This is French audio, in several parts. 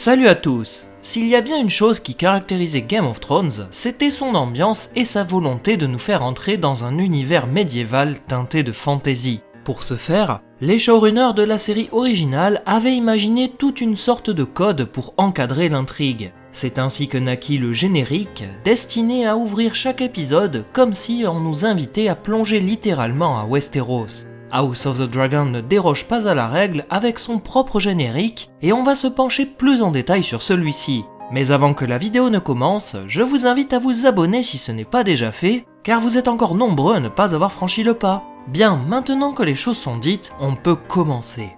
Salut à tous! S'il y a bien une chose qui caractérisait Game of Thrones, c'était son ambiance et sa volonté de nous faire entrer dans un univers médiéval teinté de fantasy. Pour ce faire, les showrunners de la série originale avaient imaginé toute une sorte de code pour encadrer l'intrigue. C'est ainsi que naquit le générique, destiné à ouvrir chaque épisode comme si on nous invitait à plonger littéralement à Westeros. House of the Dragon ne déroge pas à la règle avec son propre générique et on va se pencher plus en détail sur celui-ci. Mais avant que la vidéo ne commence, je vous invite à vous abonner si ce n'est pas déjà fait, car vous êtes encore nombreux à ne pas avoir franchi le pas. Bien, maintenant que les choses sont dites, on peut commencer.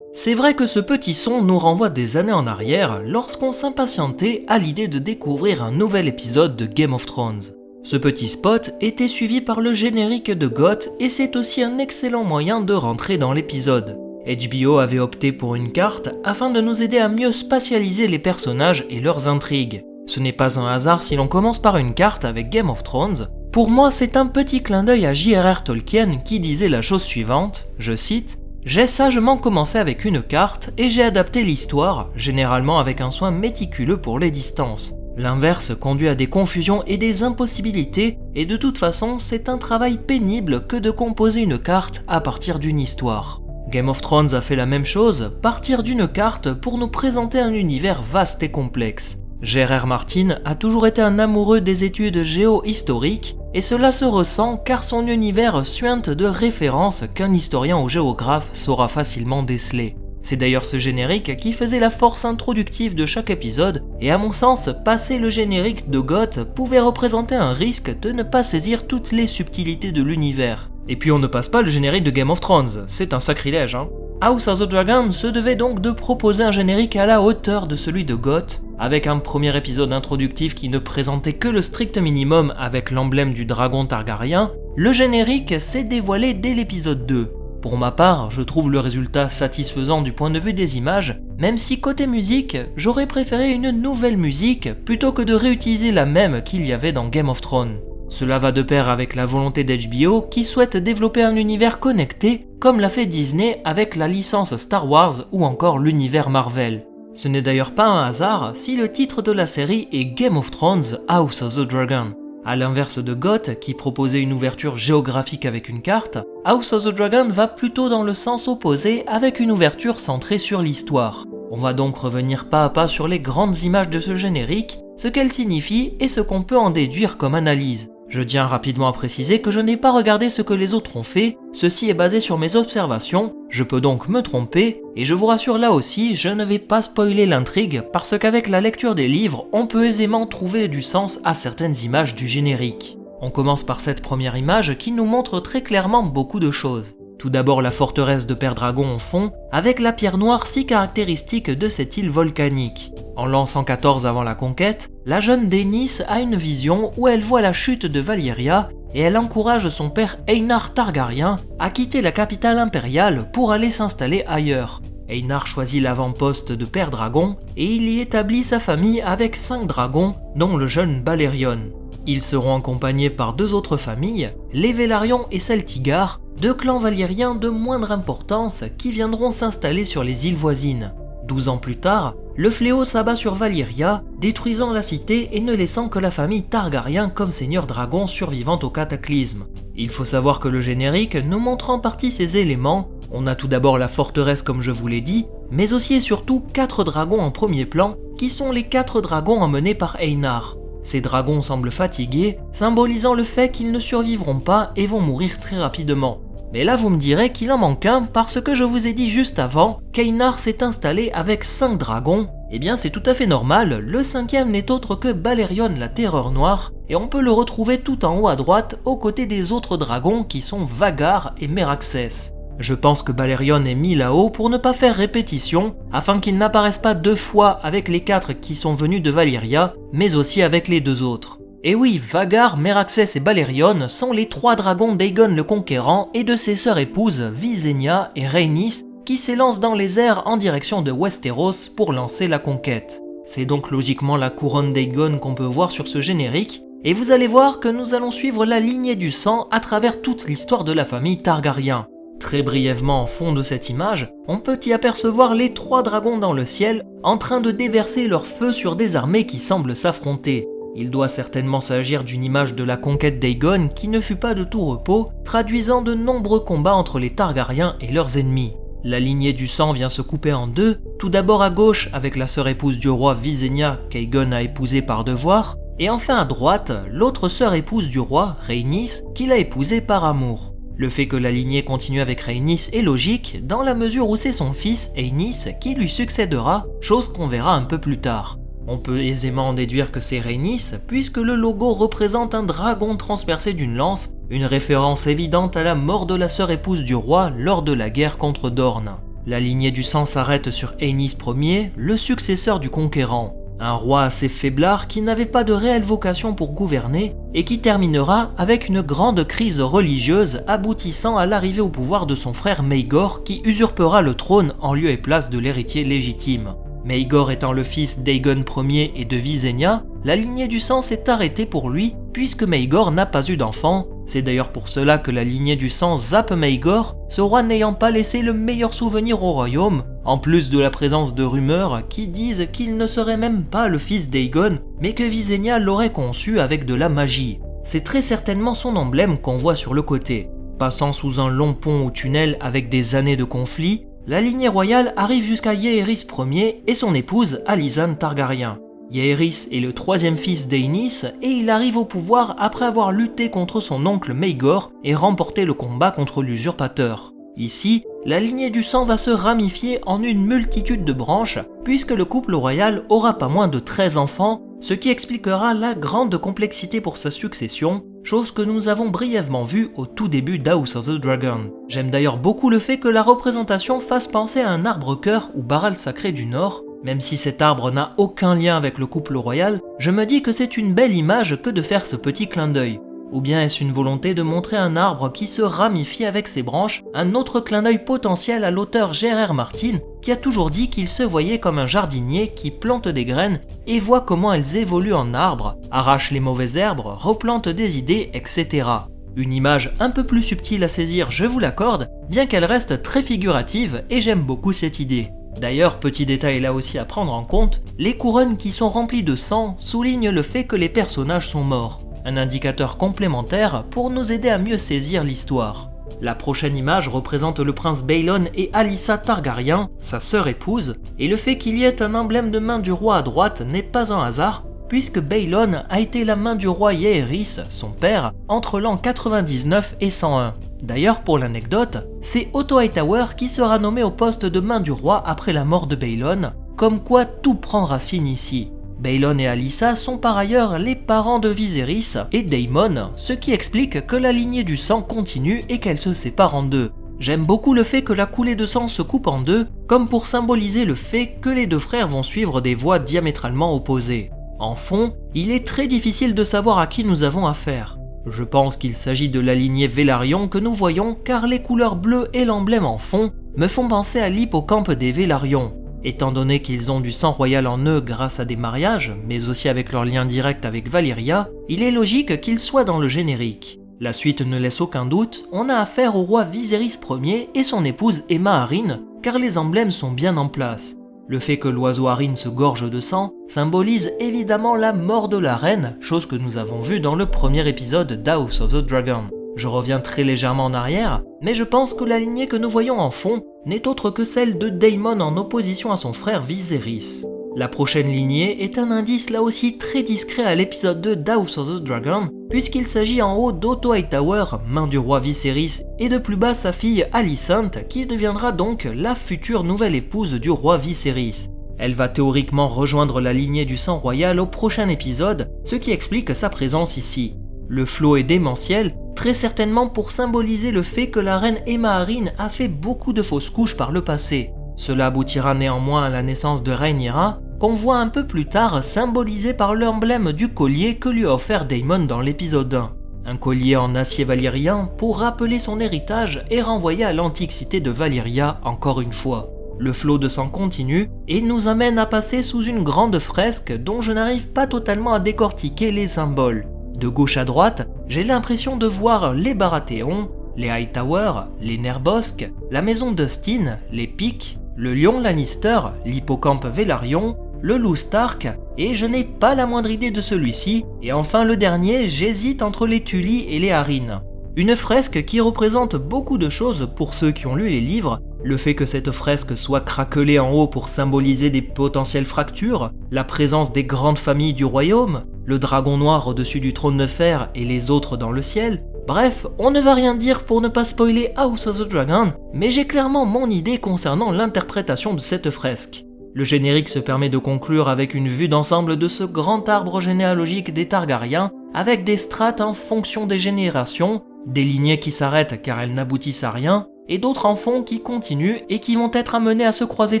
C'est vrai que ce petit son nous renvoie des années en arrière lorsqu'on s'impatientait à l'idée de découvrir un nouvel épisode de Game of Thrones. Ce petit spot était suivi par le générique de GOT et c'est aussi un excellent moyen de rentrer dans l'épisode. HBO avait opté pour une carte afin de nous aider à mieux spatialiser les personnages et leurs intrigues. Ce n'est pas un hasard si l'on commence par une carte avec Game of Thrones. Pour moi, c'est un petit clin d'œil à J.R.R. Tolkien qui disait la chose suivante, je cite: « J'ai sagement commencé avec une carte et j'ai adapté l'histoire, généralement avec un soin méticuleux pour les distances. L'inverse conduit à des confusions et des impossibilités, et de toute façon, c'est un travail pénible que de composer une carte à partir d'une histoire. » Game of Thrones a fait la même chose, partir d'une carte pour nous présenter un univers vaste et complexe. J.R.R. Martin a toujours été un amoureux des études géohistoriques, et cela se ressent car son univers suinte de références qu'un historien ou géographe saura facilement déceler. C'est d'ailleurs ce générique qui faisait la force introductive de chaque épisode, et à mon sens, passer le générique de GOT pouvait représenter un risque de ne pas saisir toutes les subtilités de l'univers. Et puis on ne passe pas le générique de Game of Thrones, c'est un sacrilège hein. House of the Dragon se devait donc de proposer un générique à la hauteur de celui de GOT, avec un premier épisode introductif qui ne présentait que le strict minimum avec l'emblème du dragon Targaryen. Le générique s'est dévoilé dès l'épisode 2. Pour ma part, je trouve le résultat satisfaisant du point de vue des images, même si côté musique, j'aurais préféré une nouvelle musique plutôt que de réutiliser la même qu'il y avait dans Game of Thrones. Cela va de pair avec la volonté d'HBO qui souhaite développer un univers connecté, comme l'a fait Disney avec la licence Star Wars ou encore l'univers Marvel. Ce n'est d'ailleurs pas un hasard si le titre de la série est Game of Thrones House of the Dragon. A l'inverse de GOT qui proposait une ouverture géographique avec une carte, House of the Dragon va plutôt dans le sens opposé avec une ouverture centrée sur l'histoire. On va donc revenir pas à pas sur les grandes images de ce générique, ce qu'elles signifient et ce qu'on peut en déduire comme analyse. Je tiens rapidement à préciser que je n'ai pas regardé ce que les autres ont fait, ceci est basé sur mes observations, je peux donc me tromper, et je vous rassure là aussi, je ne vais pas spoiler l'intrigue parce qu'avec la lecture des livres, on peut aisément trouver du sens à certaines images du générique. On commence par cette première image qui nous montre très clairement beaucoup de choses. Tout d'abord la forteresse de Père Dragon en fond, avec la pierre noire si caractéristique de cette île volcanique. En l'an 114 avant la conquête, la jeune Daenerys a une vision où elle voit la chute de Valyria et elle encourage son père Aenar Targaryen à quitter la capitale impériale pour aller s'installer ailleurs. Aenar choisit l'avant-poste de Père Dragon et il y établit sa famille avec 5 dragons, dont le jeune Balerion. Ils seront accompagnés par 2 autres familles, les Velaryon et Celtigar, 2 clans valériens de moindre importance qui viendront s'installer sur les îles voisines. 12 ans plus tard, le fléau s'abat sur Valyria, détruisant la cité et ne laissant que la famille Targaryen comme seigneur dragon survivant au cataclysme. Il faut savoir que le générique nous montre en partie ces éléments. On a tout d'abord la forteresse comme je vous l'ai dit, mais aussi et surtout 4 dragons en premier plan, qui sont les 4 dragons emmenés par Aenar. Ces dragons semblent fatigués, symbolisant le fait qu'ils ne survivront pas et vont mourir très rapidement. Mais là vous me direz qu'il en manque un parce que je vous ai dit juste avant qu'Aenar s'est installé avec 5 dragons. Eh bien c'est tout à fait normal, le 5e n'est autre que Balerion la Terreur Noire et on peut le retrouver tout en haut à droite aux côtés des autres dragons qui sont Vhagar et Meraxes. Je pense que Balerion est mis là-haut pour ne pas faire répétition, afin qu'il n'apparaisse pas 2 fois avec les 4 qui sont venus de Valyria, mais aussi avec les 2 autres. Et oui, Vhagar, Meraxes et Balerion sont les 3 dragons d'Aegon le Conquérant et de ses sœurs épouses Visenya et Rhaenys qui s'élancent dans les airs en direction de Westeros pour lancer la conquête. C'est donc logiquement la couronne d'Aegon qu'on peut voir sur ce générique, et vous allez voir que nous allons suivre la lignée du sang à travers toute l'histoire de la famille Targaryen. Très brièvement en fond de cette image, on peut y apercevoir les 3 dragons dans le ciel en train de déverser leur feu sur des armées qui semblent s'affronter. Il doit certainement s'agir d'une image de la conquête d'Aegon qui ne fut pas de tout repos, traduisant de nombreux combats entre les Targaryens et leurs ennemis. La lignée du sang vient se couper en deux, tout d'abord à gauche avec la sœur épouse du roi Visenya qu'Aegon a épousée par devoir, et enfin à droite, l'autre sœur épouse du roi, Rhaenys, qu'il a épousée par amour. Le fait que la lignée continue avec Rhaenys est logique, dans la mesure où c'est son fils, Aenys, qui lui succédera, chose qu'on verra un peu plus tard. On peut aisément en déduire que c'est Rhaenys, puisque le logo représente un dragon transpercé d'une lance, une référence évidente à la mort de la sœur épouse du roi lors de la guerre contre Dorne. La lignée du sang s'arrête sur Aenys Ier, le successeur du conquérant. Un roi assez faiblard qui n'avait pas de réelle vocation pour gouverner et qui terminera avec une grande crise religieuse aboutissant à l'arrivée au pouvoir de son frère Maegor qui usurpera le trône en lieu et place de l'héritier légitime. Maegor étant le fils d'Aegon Ier et de Visenya, la lignée du sang s'est arrêtée pour lui puisque Maegor n'a pas eu d'enfant. C'est d'ailleurs pour cela que la lignée du sang zappe Maegor, ce roi n'ayant pas laissé le meilleur souvenir au royaume, en plus de la présence de rumeurs qui disent qu'il ne serait même pas le fils d'Aegon, mais que Visenya l'aurait conçu avec de la magie. C'est très certainement son emblème qu'on voit sur le côté. Passant sous un long pont ou tunnel avec des années de conflit, la lignée royale arrive jusqu'à Jaehaerys Ier et son épouse Alysanne Targaryen. Jaehaerys est le 3e fils d'Aenys et il arrive au pouvoir après avoir lutté contre son oncle Maegor et remporté le combat contre l'usurpateur. Ici, la lignée du sang va se ramifier en une multitude de branches puisque le couple royal aura pas moins de 13 enfants, ce qui expliquera la grande complexité pour sa succession, chose que nous avons brièvement vue au tout début d'House of the Dragon. J'aime d'ailleurs beaucoup le fait que la représentation fasse penser à un arbre-cœur ou baral sacré du Nord. Même si cet arbre n'a aucun lien avec le couple royal, je me dis que c'est une belle image que de faire ce petit clin d'œil. Ou bien est-ce une volonté de montrer un arbre qui se ramifie avec ses branches, un autre clin d'œil potentiel à l'auteur J.R.R. Martin, qui a toujours dit qu'il se voyait comme un jardinier qui plante des graines et voit comment elles évoluent en arbres, arrache les mauvaises herbes, replante des idées, etc. Une image un peu plus subtile à saisir, je vous l'accorde, bien qu'elle reste très figurative et j'aime beaucoup cette idée. D'ailleurs, petit détail là aussi à prendre en compte, les couronnes qui sont remplies de sang soulignent le fait que les personnages sont morts, un indicateur complémentaire pour nous aider à mieux saisir l'histoire. La prochaine image représente le prince Baelon et Alyssa Targaryen, sa sœur épouse, et le fait qu'il y ait un emblème de main du roi à droite n'est pas un hasard, puisque Baelon a été la main du roi Jaehaerys, son père, entre l'an 99 et 101. D'ailleurs, pour l'anecdote, c'est Otto Hightower qui sera nommé au poste de main du roi après la mort de Baelon, comme quoi tout prend racine ici. Baelon et Alyssa sont par ailleurs les parents de Viserys et Daemon, ce qui explique que la lignée du sang continue et qu'elle se sépare en deux. J'aime beaucoup le fait que la coulée de sang se coupe en deux, comme pour symboliser le fait que les deux frères vont suivre des voies diamétralement opposées. En fond, il est très difficile de savoir à qui nous avons affaire. Je pense qu'il s'agit de la lignée Velaryon que nous voyons car les couleurs bleues et l'emblème en fond me font penser à l'hippocampe des Velaryon. Étant donné qu'ils ont du sang royal en eux grâce à des mariages, mais aussi avec leur lien direct avec Valyria, il est logique qu'ils soient dans le générique. La suite ne laisse aucun doute, on a affaire au roi Viserys Ier et son épouse Aemma Arryn, car les emblèmes sont bien en place. Le fait que l'oiseau Arryn se gorge de sang symbolise évidemment la mort de la reine, chose que nous avons vue dans le premier épisode d'House of the Dragon. Je reviens très légèrement en arrière, mais je pense que la lignée que nous voyons en fond n'est autre que celle de Daemon en opposition à son frère Viserys. La prochaine lignée est un indice là aussi très discret à l'épisode 2 d'House of the Dragon, puisqu'il s'agit en haut d'Otto Hightower, main du roi Viserys, et de plus bas sa fille Alicent, qui deviendra donc la future nouvelle épouse du roi Viserys. Elle va théoriquement rejoindre la lignée du sang royal au prochain épisode, ce qui explique sa présence ici. Le flot est démentiel, très certainement pour symboliser le fait que la reine Aemma Arryn a fait beaucoup de fausses couches par le passé. Cela aboutira néanmoins à la naissance de Rhaenyra, qu'on voit un peu plus tard symbolisé par l'emblème du collier que lui a offert Daemon dans l'épisode 1. Un collier en acier valyrien pour rappeler son héritage et renvoyer à l'antique cité de Valyria encore une fois. Le flot de sang continue et nous amène à passer sous une grande fresque dont je n'arrive pas totalement à décortiquer les symboles. De gauche à droite, j'ai l'impression de voir les Baratheons, les Hightower, les Nerbosque, la maison Dustin, les Piques, le lion Lannister, l'hippocampe Velaryon, le loup Stark, et je n'ai pas la moindre idée de celui-ci, et enfin le dernier, j'hésite entre les Tully et les Arryn. Une fresque qui représente beaucoup de choses pour ceux qui ont lu les livres, le fait que cette fresque soit craquelée en haut pour symboliser des potentielles fractures, la présence des grandes familles du royaume, le dragon noir au-dessus du trône de fer et les autres dans le ciel. Bref, on ne va rien dire pour ne pas spoiler House of the Dragon, mais j'ai clairement mon idée concernant l'interprétation de cette fresque. Le générique se permet de conclure avec une vue d'ensemble de ce grand arbre généalogique des Targaryens, avec des strates en fonction des générations, des lignées qui s'arrêtent car elles n'aboutissent à rien, et d'autres en fond qui continuent et qui vont être amenés à se croiser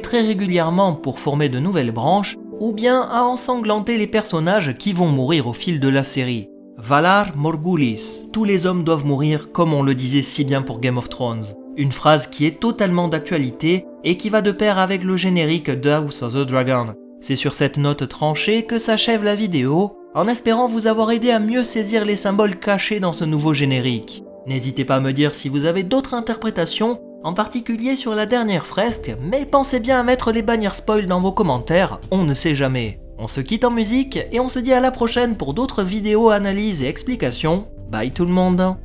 très régulièrement pour former de nouvelles branches, ou bien à ensanglanter les personnages qui vont mourir au fil de la série. Valar Morghulis, tous les hommes doivent mourir comme on le disait si bien pour Game of Thrones. Une phrase qui est totalement d'actualité et qui va de pair avec le générique de House of the Dragon. C'est sur cette note tranchée que s'achève la vidéo, en espérant vous avoir aidé à mieux saisir les symboles cachés dans ce nouveau générique. N'hésitez pas à me dire si vous avez d'autres interprétations, en particulier sur la dernière fresque, mais pensez bien à mettre les bannières spoil dans vos commentaires, on ne sait jamais. On se quitte en musique et on se dit à la prochaine pour d'autres vidéos, analyses et explications. Bye tout le monde!